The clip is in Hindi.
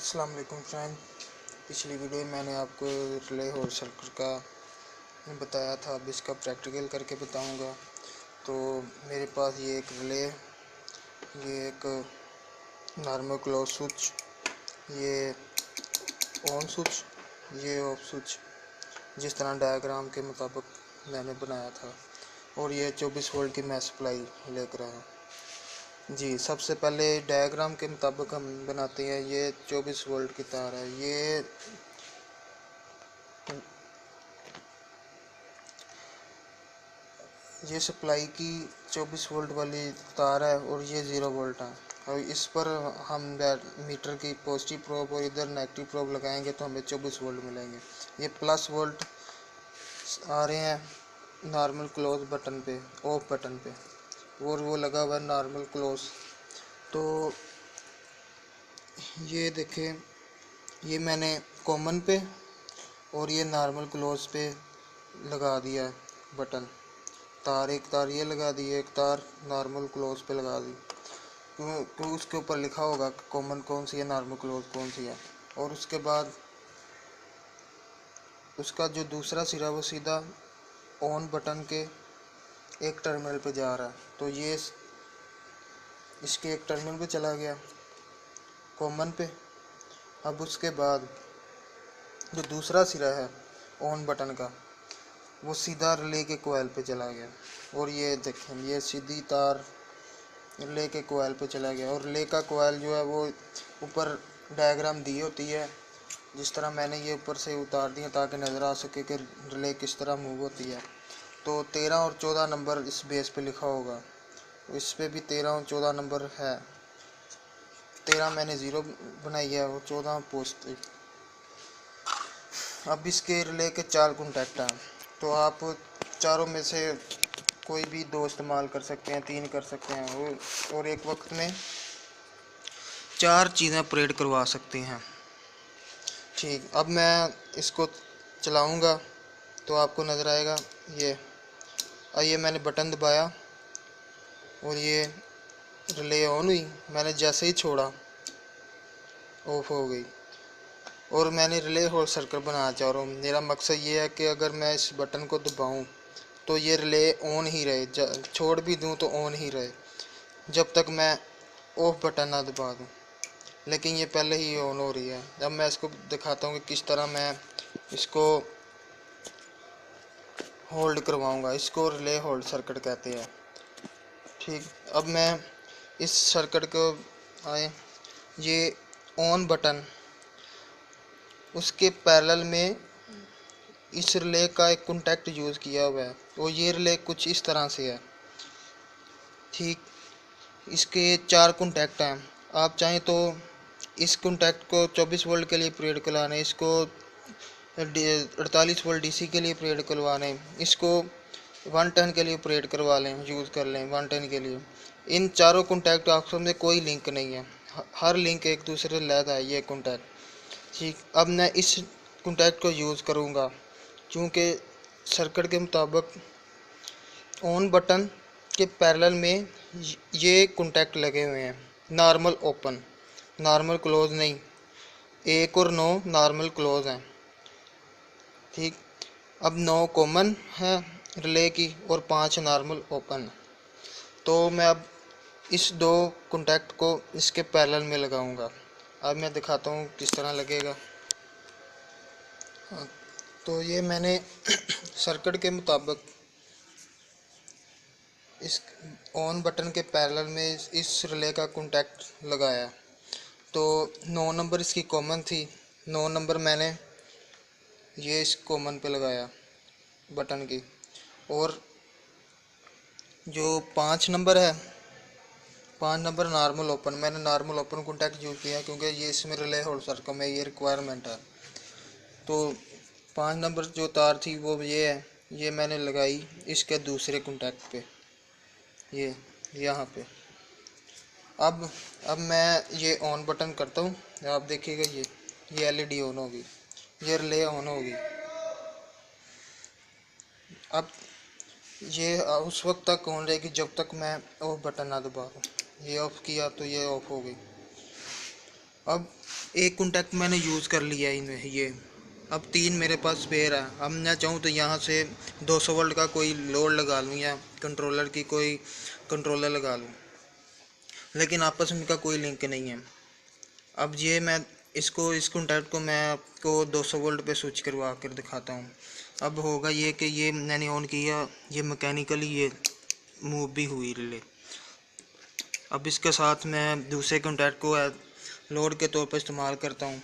अस्सलाम वालेकुम फ्रेंड। पिछली वीडियो में मैंने आपको रिले और सर्किट का बताया था, अब इसका प्रैक्टिकल करके बताऊंगा। तो मेरे पास ये एक रिले, ये एक नॉर्मल क्लोज स्विच, ये ऑन स्विच, ये ऑफ स्विच, जिस तरह डायग्राम के मुताबिक मैंने बनाया था, और ये 24 वोल्ट की मैं सप्लाई लेकर आया। जी, सबसे पहले डायग्राम के मुताबिक हम बनाते हैं। ये 24 वोल्ट की तार है, ये सप्लाई की 24 वोल्ट वाली तार है, और ये 0 वोल्ट है। और इस पर हम मीटर की पॉजिटिव प्रोब और इधर नेगेटिव प्रोब लगाएंगे तो हमें 24 वोल्ट मिलेंगे। ये प्लस वोल्ट आ रहे हैं नॉर्मल क्लोज बटन पे, ऑफ बटन पे, और वो लगा हुआ है नॉर्मल क्लोज। तो ये देखें, ये मैंने कॉमन पे और ये नॉर्मल क्लोज पे लगा दिया है बटन। एक तार ये लगा दी, एक तार नॉर्मल क्लोज पे लगा दी, क्यों उसके ऊपर लिखा होगा कॉमन कौन सी है, नॉर्मल क्लोज कौन सी है। और उसके बाद उसका जो दूसरा सिरा वो सीधा ऑन बटन के एक टर्मिनल पे जा रहा है। तो ये इसके एक टर्मिनल पे चला गया, कॉमन पे। अब उसके बाद जो दूसरा सिरा है ऑन बटन का, वो सीधा रिले के कोयल पे चला गया। और ये देखें, ये सीधी तार रिले के कोयल पे चला गया। और रिले का कोयल जो है वो ऊपर डायग्राम दी होती है, जिस तरह मैंने ये ऊपर से उतार दिया ताकि नज़र आ सके कि रिले किस तरह मूव होती है। तो 13 और 14 नंबर इस बेस पे लिखा होगा, इस पे भी 13 और 14 नंबर है। 13 मैंने ज़ीरो बनाई है और 14 पॉजिटिव। अब इसके रिले के 4 कॉन्टैक्ट हैं, तो आप चारों में से कोई भी 2 इस्तेमाल कर सकते हैं, 3 कर सकते हैं, और एक वक्त में 4 चीज़ें ऑपरेट करवा सकते हैं। ठीक, अब मैं इसको चलाऊंगा तो आपको नज़र आएगा। ये मैंने बटन दबाया और ये रिले ऑन हुई। मैंने जैसे ही छोड़ा ऑफ हो गई। और मैंने रिले होल्ड सर्किट बनाना चाह रहा हूँ। मेरा मकसद ये है कि अगर मैं इस बटन को दबाऊँ तो ये रिले ऑन ही रहे, छोड़ भी दूँ तो ऑन ही रहे जब तक मैं ऑफ बटन ना दबा दूँ। लेकिन ये पहले ही ऑन हो रही है। अब मैं इसको दिखाता हूँ कि किस तरह मैं इसको होल्ड करवाऊँगा। इसको रिले होल्ड सर्किट कहते हैं। ठीक, अब मैं इस सर्किट को आए, ये ऑन बटन, उसके पैरेलल में इस रिले का एक कॉन्टैक्ट यूज़ किया हुआ है, और ये रिले कुछ इस तरह से है। ठीक, इसके 4 कॉन्टैक्ट हैं। आप चाहें तो इस कॉन्टैक्ट को 24 वोल्ट के लिए ऑपरेट करवाना है, इसको 48 वोल्ट डीसी के लिए ऑपरेट करवाना है, इसको 110 के लिए ऑपरेट करवा लें, यूज़ कर लें 110 के लिए। इन चारों कॉन्टैक्ट आपस में कोई लिंक नहीं है, हर लिंक एक दूसरे से अलग है ये कॉन्टैक्ट। ठीक, अब मैं इस कॉन्टैक्ट को यूज़ करूँगा, क्योंकि सर्किट के मुताबिक ऑन बटन के पैरेलल में ये कॉन्टैक्ट लगे हुए हैं। नॉर्मल ओपन, नॉर्मल क्लोज नहीं। 1 और 9 नॉर्मल क्लोज हैं। ठीक, अब 9 कॉमन है रिले की और 5 नॉर्मल ओपन। तो मैं अब इस 2 कॉन्टैक्ट को इसके पैरेलल में लगाऊंगा। अब मैं दिखाता हूँ किस तरह लगेगा। तो ये मैंने सर्किट के मुताबिक इस ऑन बटन के पैरेलल में इस रिले का कॉन्टैक्ट लगाया। तो 9 नंबर इसकी कॉमन थी, 9 नंबर मैंने ये इस कॉमन पे लगाया बटन की। और जो 5 नंबर है, 5 नंबर नॉर्मल ओपन, मैंने नॉर्मल ओपन कॉन्टैक्ट यूज़ किया क्योंकि ये इसमें रिले होल्ड सर्किट में ये रिक्वायरमेंट है। तो 5 नंबर जो तार थी वो ये है, ये मैंने लगाई इसके दूसरे कॉन्टैक्ट पे, ये यहाँ पे। अब मैं ये ऑन बटन करता हूँ, आप देखिएगा ये एलईडी ऑन होगी, ये रिले ऑन होगी। अब ये उस वक्त तक ऑन रहेगी जब तक मैं ऑफ बटन ना दबा दूँ। ये ऑफ किया तो ये ऑफ हो गई। अब एक कॉन्टैक्ट मैंने यूज़ कर लिया है इनमें ये। अब 3 मेरे पास स्पेयर है। अब मैं चाहूँ तो यहाँ से 200 वोल्ट का कोई लोड लगा लूँ या कंट्रोलर की कोई कंट्रोलर लगा लूँ, लेकिन आपस में इनका कोई लिंक नहीं है। अब ये मैं इस कॉन्टैक्ट को मैं आपको 200 वोल्ट पे स्विच करवा कर दिखाता हूँ। अब होगा ये कि ये मैंने ऑन किया, ये मैकेनिकली ये मूव भी हुई रिले। अब इसके साथ मैं दूसरे कॉन्टैक्ट को लोड के तौर पर इस्तेमाल करता हूँ।